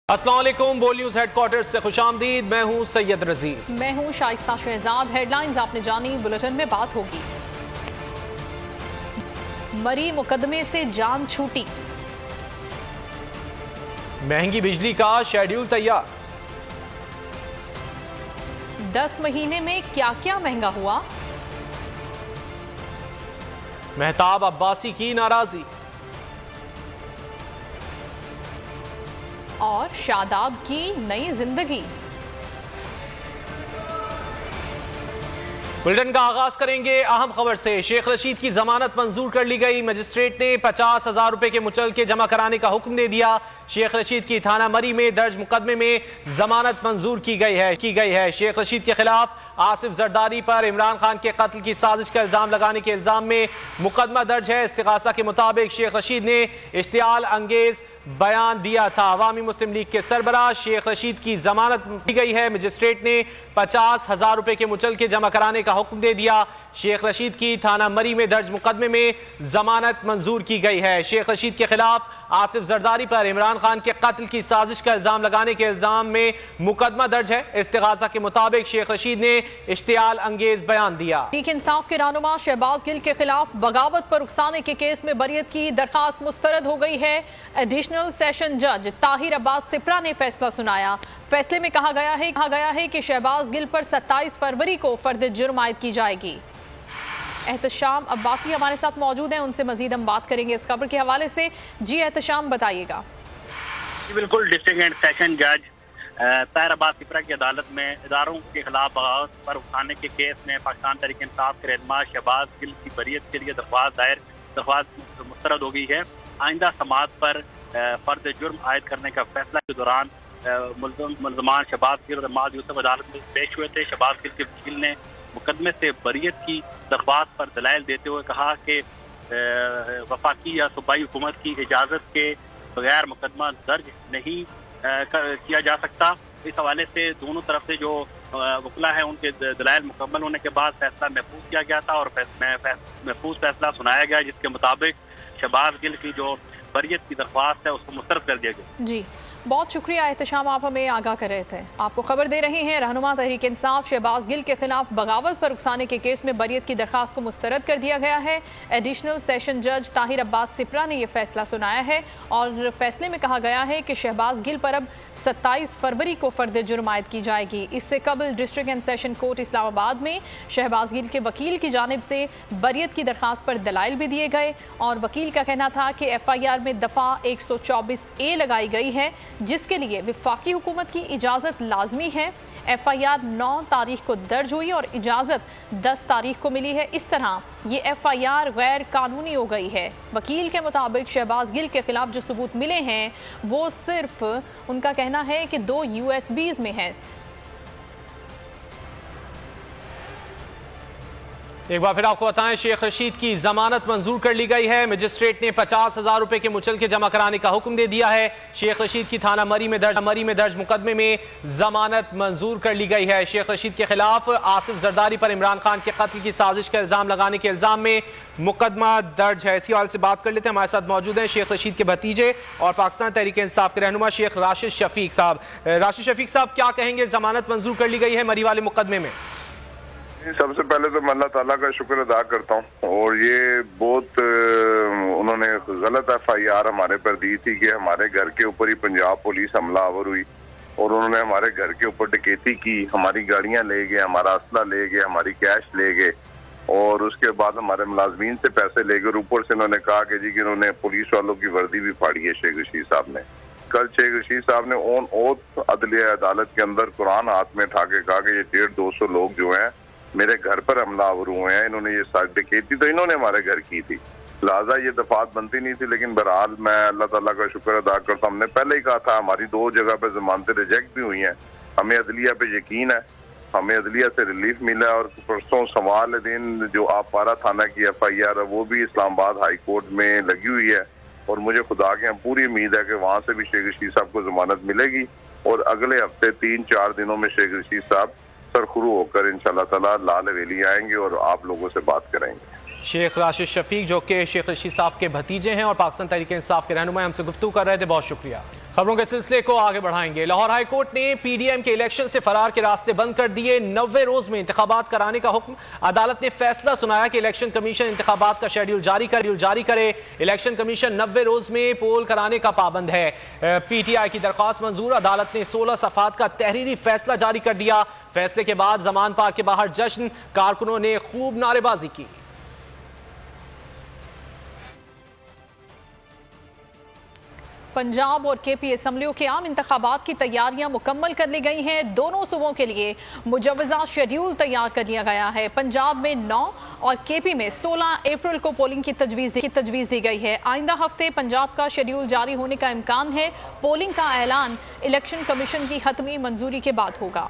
अस्सलाम वालेकुम, बोल न्यूज हेडक्वार्टर से खुशामदीद। मैं हूं सैयद रजी। मैं हूं शाइस्ता शहजाद। हेडलाइंस आपने जानी, बुलेटिन में बात होगी। मरी मुकदमे से जान छूटी, महंगी बिजली का शेड्यूल तैयार, 10 महीने में क्या क्या महंगा हुआ, महताब अब्बासी की नाराजगी और शादाब की नई जिंदगी। बुलेटिन का आगाज करेंगे अहम खबर से। शेख रशीद की जमानत मंजूर कर ली गई। मजिस्ट्रेट ने 50,000 रुपए के मुचलके जमा कराने का हुक्म दे दिया। शेख रशीद की थाना मरी में दर्ज मुकदमे में जमानत मंजूर की गई है। शेख रशीद के खिलाफ आसिफ जरदारी पर इमरान खान के कत्ल की साजिश का इल्जाम लगाने के इल्जाम में मुकदमा दर्ज है। इस्तिगासा के मुताबिक शेख रशीद ने इश्तियाल अंगेज बयान दिया था। अवामी मुस्लिम लीग के सरबराह शेख रशीद की जमानत दी गई है। मजिस्ट्रेट ने 50,000 रुपए के मुचलके जमा कराने का हुक्म दे दिया। शेख रशीद की थाना मरी में दर्ज मुकदमे में जमानत मंजूर की गई है। शेख रशीद के खिलाफ आसिफ जरदारी पर इमरान खान के कत्ल की साजिश का इल्जाम लगाने के इल्जाम में मुकदमा दर्ज है। इस्तिगासा के मुताबिक शेख रशीद ने इश्तियाल अंगेज बयान दिया। तहरीक इंसाफ के रहनुमा शहबाज गिल के खिलाफ बगावत पर उकसाने के केस में बरियत की दरखास्त मुस्तरद हो गई है। एडिशनल सेशन जज ताहिर अब्बास सिप्रा ने फैसला सुनाया। फैसले में कहा गया है कि शहबाज गिल पर 27 फरवरी को फर्द जुर्म आयद की जाएगी। एहतशाम अब्बासी हमारे साथ मौजूद हैं, उनसे मजीद हम बात करेंगे इस खबर के हवाले से। जी एहतशाम, बताइएगा। बिल्कुल, डिस्ट्रिक्ट एंड सेशन जज ताहिर अब्बास सिप्रा की अदालत में इदारों के खिलाफ बगावत पर उकसाने के केस में पाकिस्तान तहरीक इंसाफ के रहनुमा शहबाज गिल की बरियत के लिए दरख्वास्त मुस्तरद हो गई है। आइंदा समाअत पर फर्द जुर्म आयद करने का फैसला के दौरान मुल्ज़मान शहबाज गिल और माद यूसुफ अदालत में पेश हुए थे। शहबाज गिल के वकील ने मुकदमे से बरियत की दरख्वास्त पर दलाइल देते हुए कहा कि वफाकी या सूबाई हुकूमत की इजाज़त के बगैर मुकदमा दर्ज नहीं किया जा सकता। इस हवाले से दोनों तरफ से जो वकला है उनके दलाइल मुकम्मल होने के बाद फैसला महफूज किया गया था और महफूज फैसला सुनाया गया, जिसके मुताबिक शहबाज गिल की जो बरियत की दरख्वास्त है उसको मुस्तरद कर दिया गया। जी, बहुत शुक्रिया एहतशाम, आप हमें आगाह कर रहे थे। आपको खबर दे रहे हैं, रहनुमा तहरीक इंसाफ शहबाज गिल के खिलाफ बगावत पर उकसाने के केस में बरियत की दरखास्त को मुस्तरद कर दिया गया है। एडिशनल सेशन जज ताहिर अब्बास सिप्रा ने यह फैसला सुनाया है और फैसले में कहा गया है कि शहबाज गिल पर अब 27 फरवरी को फर्द जुर्म आयद की जाएगी। इससे कबल district and session court Islamabad में शहबाज गिल के वकील की जानिब से बरियत की दरखास्त पर दलाइल भी दिए गए और वकील का कहना था कि FIR में दफा 124A लगाई गई है, जिसके लिए वफाकी हुकूमत की इजाज़त लाजमी है। FIR 9 तारीख को दर्ज हुई और इजाज़त 10 तारीख को मिली है। इस तरह ये FIR गैर कानूनी हो गई है। वकील के मुताबिक शहबाज गिल के खिलाफ जो सबूत मिले हैं वो सिर्फ उनका कहना है कि 2 USBs में है। एक बार फिर आपको बताएं, शेख रशीद की जमानत मंजूर कर ली गई है। मजिस्ट्रेट ने 50,000 रुपए के मुचलके जमा कराने का हुक्म दे दिया है। शेख रशीद की थाना मरी में दर्ज मुकदमे में जमानत मंजूर कर ली गई है। शेख रशीद के खिलाफ आसिफ जरदारी पर इमरान खान के कत्ल की साजिश का इल्जाम लगाने के इल्जाम में मुकदमा दर्ज है। इसी हाल से बात कर लेते हैं, हमारे साथ मौजूद हैं शेख रशीद के भतीजे और पाकिस्तान तहरीक इंसाफ के रहनुमा शेख राशिद शफीक साहब। राशिद शफीक साहब, क्या कहेंगे, जमानत मंजूर कर ली गई है मरी वाले मुकदमे में? सबसे पहले तो मैं अल्लाह ताला का शुक्र अदा करता हूँ और ये बहुत उन्होंने गलत FIR हमारे पर दी थी कि हमारे घर के ऊपर ही पंजाब पुलिस हमलावर हुई और उन्होंने हमारे घर के ऊपर डकैती की, हमारी गाड़ियां ले गए, हमारा असला ले गए, हमारी कैश ले गए और उसके बाद हमारे मुलाजमीन से पैसे ले गए। ऊपर से उन्होंने कहा कि जी कि उन्होंने पुलिस वालों की वर्दी भी फाड़ी है शेख रशीद साहब ने। कल शेख रशीद साहब ने ऑन ओथ अदलिया अदालत के अंदर कुरान हाथ में उठा के कहा कि ये 150-200 लोग जो हैं मेरे घर पर हमलावर हुए हैं, इन्होंने ये सारी डकैती तो इन्होंने हमारे घर की थी, लिहाजा ये दफात बनती नहीं थी। लेकिन बहरहाल मैं अल्लाह ताला का शुक्र अदा करता हूँ, हमने पहले ही कहा था, हमारी 2 जगह पे जमानतें रिजेक्ट भी हुई हैं, हमें अदलिया पे यकीन है, हमें अदलिया से रिलीफ मिला और परसों सवाल दिन जो आपारा थाना की FIR है वो भी इस्लामाबाद हाई कोर्ट में लगी हुई है और मुझे खुदा के यहाँ पूरी उम्मीद है कि वहाँ से भी शेख रशीद साहब को जमानत मिलेगी और अगले हफ्ते 3-4 दिनों में शेख रशीद साहब सरखुरू होकर इंशाल्लाह ताला लाल हवेली आएंगे और आप लोगों से बात करेंगे। शेख राशिद शफीक जो कि शेख रशीद साहब के भतीजे हैं और पाकिस्तान तहरीक इंसाफ के रहनुमा हमसे गुफ्तगू कर रहे थे, बहुत शुक्रिया। खबरों के सिलसिले को आगे बढ़ाएंगे। लाहौर हाई कोर्ट ने पीडीएम के इलेक्शन से फरार के रास्ते बंद कर दिए। 90 रोज में इंतखाबात कराने का हुक्म। अदालत ने फैसला सुनाया कि इलेक्शन कमीशन इंतखाबात का शेड्यूल जारी करे। इलेक्शन कमीशन 90 रोज में पोल कराने का पाबंद है। पीटीआई की दरख्वास्त मंजूर। अदालत ने 16 सफात का तहरीरी फैसला जारी कर दिया। फैसले के बाद जमान पार्क के बाहर जश्न, कारकुनों ने खूब नारेबाजी की। पंजाब और केपी असम्बलियों के आम इंतखाबात की तैयारियां मुकम्मल कर ली गई हैं। दोनों सूबों के लिए मुजव्वज़ा शेड्यूल तैयार कर लिया गया है। पंजाब में 9 और केपी में 16 अप्रैल को पोलिंग की तजवीज़ दी गई है। आइंदा हफ्ते पंजाब का शेड्यूल जारी होने का इम्कान है। पोलिंग का ऐलान इलेक्शन कमीशन की हतमी मंजूरी के बाद होगा।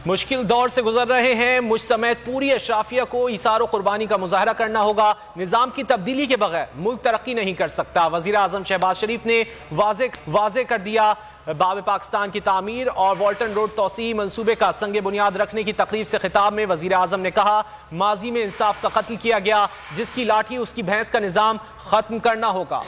मुश्किल दौर से गुजर रहे हैं। मुझ समेत पूरी अशराफिया को ईसार कुर्बानी का मुजाहरा करना होगा। निजाम की तब्दीली के बगैर मुल्क तरक्की नहीं कर सकता। वजीर आजम शहबाज शरीफ ने वाजे कर दिया। बाब पाकिस्तान की तामीर और वॉल्टन रोड तोसी मंसूबे का संगे बुनियाद रखने की तकरीब से खिताब में वजीर आजम ने कहा, माजी में इंसाफ का कत्ल किया गया, जिसकी लाठी उसकी भैंस का निजाम खत्म करना होगा।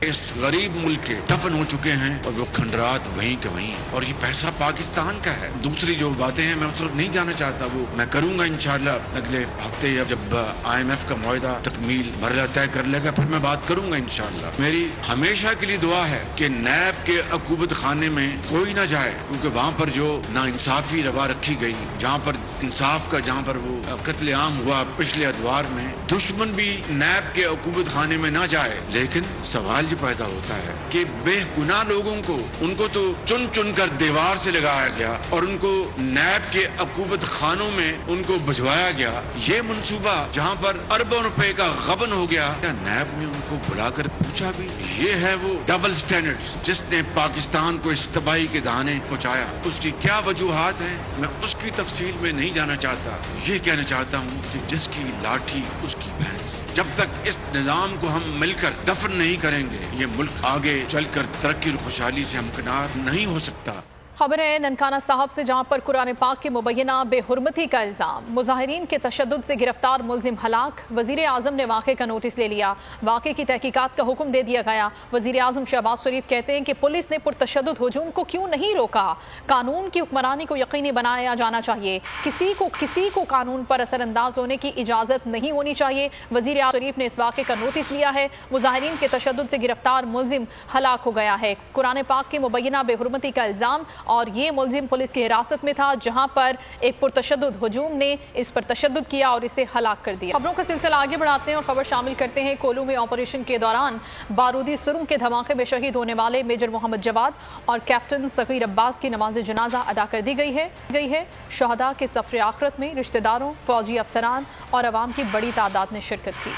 इस गरीब मुल्क के दफन हो चुके हैं और वो खंडरात वहीं के वहीं, और ये पैसा पाकिस्तान का है। दूसरी जो बातें हैं मैं उस तरफ नहीं जाना चाहता, वो मैं करूंगा इंशाल्लाह अगले हफ्ते जब IMF का मुआहदा तकमील मरला तय कर लेगा, फिर मैं बात करूंगा इंशाल्लाह। मेरी हमेशा के लिए दुआ है कि नैब के अकूबत खाने में कोई ना जाए, क्योंकि वहाँ पर जो नाइंसाफी रवा रखी गई, जहाँ पर इंसाफ का जहाँ पर वो कत्लेआम हुआ पिछले अदवार में, दुश्मन भी नैब के अकूबत खाने में ना जाए। लेकिन सवाल पैदा होता है कि बेगुनाह लोगों को, उनको तो चुन चुन कर दीवार से लगाया गया और उनको नैब के अकूबत खानों में उनको भिजवाया गया। ये मंसूबा जहां पर अरबों रुपए का गबन हो गया, क्या नैब ने उनको बुलाकर पूछा भी? ये है वो डबल स्टैंडर्ड्स जिसने पाकिस्तान को इस तबाही के दहाने पहुंचाया। उसकी क्या वजूहात है मैं उसकी तफसील में नहीं जाना चाहता। ये कहना चाहता हूँ कि जिसकी लाठी उसकी भैंस। जब तक इस निजाम को हम मिलकर दफन नहीं करेंगे, ये मुल्क आगे चलकर तरक्की और खुशहाली से हमकिनार नहीं हो सकता। खबर है ननकाना साहब से, जहां पर कुरान पाक के मुबैना बेहुरमती का इल्जाम। मुजाहिरीन के तशद्दुद से गिरफ्तार मुलजिम हलाक। वजीर आजम ने वाक़े का नोटिस ले लिया। वाक़े की तहकीकात का हुक्म दे दिया गया। वजीर आजम शहबाज शरीफ कहते हैं कि पुलिस ने पुरतशद्दुद हुजूम को क्यों नहीं रोका। कानून की हुक्मरानी को यकीनी बनाया जाना चाहिए। किसी को कानून पर असरअंदाज होने की इजाजत नहीं होनी चाहिए। वजीर आजम शरीफ ने इस वाक़े का नोटिस लिया है। मुजाहिरीन के तशद्दुद से गिरफ्तार मुलजिम हलाक हो गया है। कुरान पाक के मुबैना बेहुरमती का इल्जाम, और ये मुलजिम पुलिस की हिरासत में था, जहां पर एक पुरतशद्दुद हुजूम ने इस पर तशद्दुद किया और इसे हलाक कर दिया। खबरों का सिलसिला आगे बढ़ाते हैं और खबर शामिल करते हैं कोलू में ऑपरेशन के दौरान बारूदी सुरंग के धमाके में शहीद होने वाले मेजर मोहम्मद जवाद और कैप्टन सगीर अब्बास की नमाज जनाजा अदा कर दी गई है। शहदा के सफर आखिरत में रिश्तेदारों, फौजी अफसरान और अवाम की बड़ी तादाद ने शिरकत की।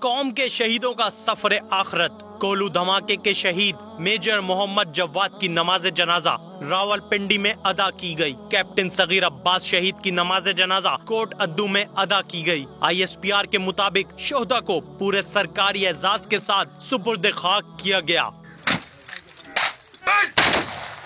कौम के शहीदों का सफर आखिरत। कोलू धमाके के शहीद मेजर मोहम्मद जवाद की नमाज जनाजा रावलपिंडी में अदा की गई। कैप्टन सगीर अब्बास शहीद की नमाज जनाजा कोट अद्दू में अदा की गई। ISPR के मुताबिक शोहदा को पूरे सरकारी एजाज के साथ सुपुर्द खाक किया गया।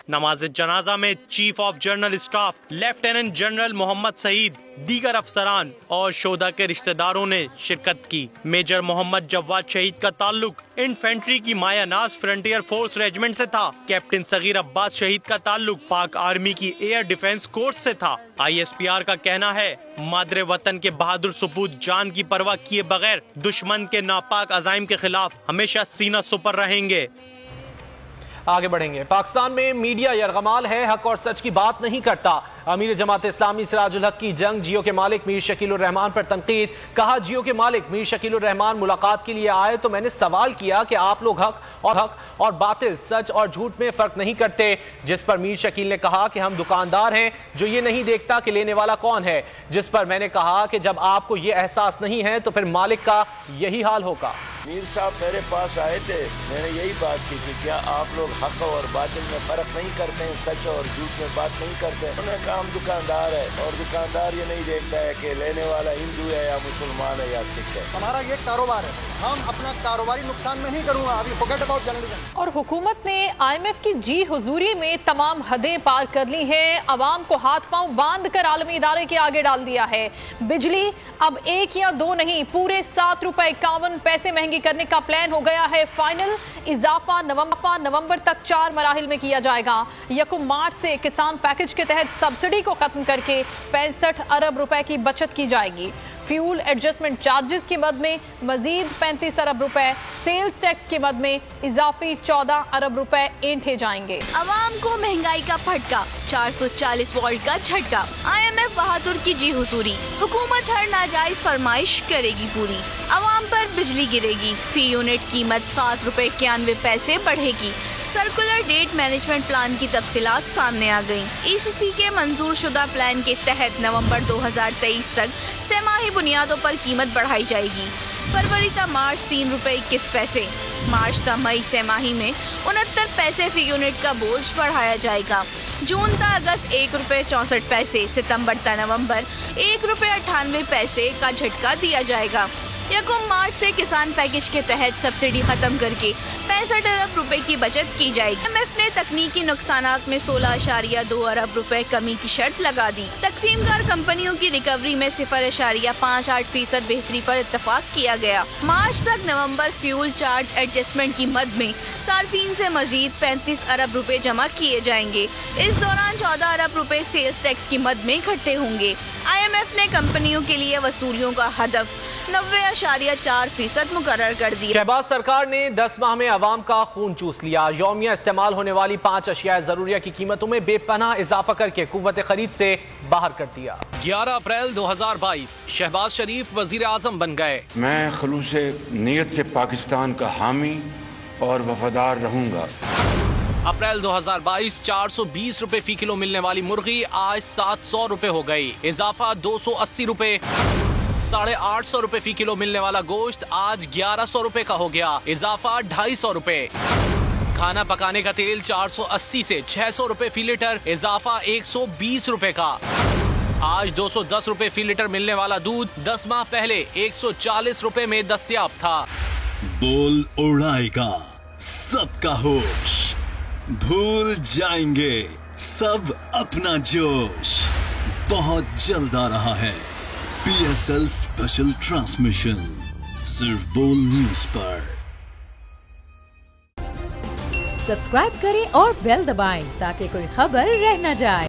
नमाज जनाजा में chief of general staff lieutenant general Mohammad Saeed, दीगर अफसरान और शोहदा के रिश्तेदारों ने शिरकत की। मेजर मोहम्मद जवाद शहीद का ताल्लुक इन्फेंट्री की मायानाज फ्रंटियर फोर्स रेजिमेंट से था। कैप्टन सगीर अब्बास शहीद का ताल्लुक पाक आर्मी की एयर डिफेंस कोर्स से था। ISPR का कहना है, मादरे वतन के बहादुर सपूत जान की परवाह किए बगैर दुश्मन के नापाक अजाइम के खिलाफ हमेशा सीना सुपर रहेंगे। आगे बढ़ेंगे। पाकिस्तान में मीडिया यरगमाल है, हक और सच की बात नहीं करता। अमीर जमात इस्लामी सिराजुल हक की जंग जियो के मालिक मीर शकील उर रहमान पर तनकीद। कहा, जियो के मालिक मीर शकील उर रहमान मुलाकात के लिए आए तो मैंने सवाल किया कि आप लोग हक और बातिल, सच और झूठ में फर्क नहीं करते, जिस पर मीर शकील ने कहा कि हम दुकानदार हैं जो ये नहीं देखता कि लेने वाला कौन है। जिस पर मैंने कहा कि जब आपको ये एहसास नहीं है तो फिर मालिक का यही हाल होगा। मीर साहब मेरे पास आए थे, मैंने यही बात की कि क्या आप लोग हक और बातिल में फर्क नहीं करते हैं, सच और झूठ में बात नहीं करते। उन्होंने कहा हम दुकानदार है और दुकानदार ये नहीं देखता है कि लेने वाला हिंदू है या मुसलमान है या सिख है। हमारा ये कारोबार है, हम अपना कारोबारी नुकसान में नहीं करूँगा। अभी फॉरगेट अबाउट जर्नलिज्म। और हुकूमत ने IMF की जी हुजूरी में तमाम हदें पार कर ली हैं। अवाम को हाथ पांव बांध कर आलमी इदारे के आगे डाल दिया है। बिजली अब 1 या 2 नहीं, पूरे 7 रुपए 51 पैसे महंगी करने का प्लान हो गया है फाइनल। इजाफा नवंबर तक 4 मराहिल में किया जाएगा। 1 मार्च से किसान पैकेज के तहत सब्सिडी को खत्म करके 65 अरब रुपए की बचत की जाएगी। फ्यूल एडजस्टमेंट चार्जेस की मद में मजीद 35 अरब रुपए, सेल्स टैक्स की मद में इजाफी 14 अरब रुपए ऐंठे जाएंगे। अवाम को महंगाई का फटका, 440 वोल्ट का झटका। IMF बहादुर की जी हुजूरी, हुकूमत हर नाजायज फरमाइश करेगी पूरी। अवाम पर बिजली गिरेगी, फी यूनिट कीमत 7 रुपए 91 पैसे बढ़ेगी। सर्कुलर डेट मैनेजमेंट प्लान की तफसीलात सामने आ गयी। ECC के मंजूर शुदा प्लान के तहत नवंबर 2023 तक सेमाही बुनियादों पर कीमत बढ़ाई जाएगी। फरवरी तक मार्च 3 रुपए 21 पैसे, मार्च तक मई सेमाही में 69 पैसे फी यूनिट का बोझ बढ़ाया जाएगा। जून तक अगस्त 1 रुपए 64 पैसे, सितंबर तक नवंबर 1 रुपए 98 पैसे का झटका दिया जाएगा। 1 मार्च से किसान पैकेज के तहत सब्सिडी खत्म करके 65 अरब रुपए की बचत की जाएगी। IMF ने तकनीकी नुकसानात में 16.2 अरब रुपए कमी की शर्त लगा दी। तकसीमदार कंपनियों की रिकवरी में 0.58% बेहतरी पर इत्तेफाक किया गया। मार्च तक नवंबर फ्यूल चार्ज एडजस्टमेंट की मद में सार्फिन से मजीद 35 अरब रुपए जमा किए जाएंगे। इस दौरान 14 अरब रुपए सेल्स टैक्स की मद में इकट्ठे होंगे। IMF ने कंपनियों के लिए वसूलियों का हदफ 90.4% मुकर्रर कर दिया। शहबाज सरकार ने 10 माह में अवाम का खून चूस लिया। यौमिया इस्तेमाल होने वाली 5 अशिया जरूरिया की कीमतों में बेपनाह इजाफा करके कुव्वत खरीद से बाहर कर दिया। 11 अप्रैल 2022 शहबाज शरीफ वजीर आजम बन गए। मैं खुलूस नीयत से पाकिस्तान का हामी और वफादार रहूंगा। अप्रैल 2022 420 रुपए फी किलो मिलने वाली मुर्गी आज 700 रुपए हो गई, इजाफा 280 रुपए। 850 रुपए फी किलो मिलने वाला गोश्त आज 1100 रुपए का हो गया, इजाफा 250 रुपए। खाना पकाने का तेल 480 से 600 रुपए फी लीटर, इजाफा 120 रुपए का। आज 210 रुपए फी लीटर मिलने वाला दूध 10 माह पहले 140 रुपए में दस्तयाब था। बोल उड़ाएगा सबका होश, भूल जाएंगे सब अपना जोश। बहुत जल्द आ रहा है PSL स्पेशल ट्रांसमिशन, सिर्फ बोल न्यूज पर। सब्सक्राइब करें और बेल दबाएं ताकि कोई खबर रह न जाए।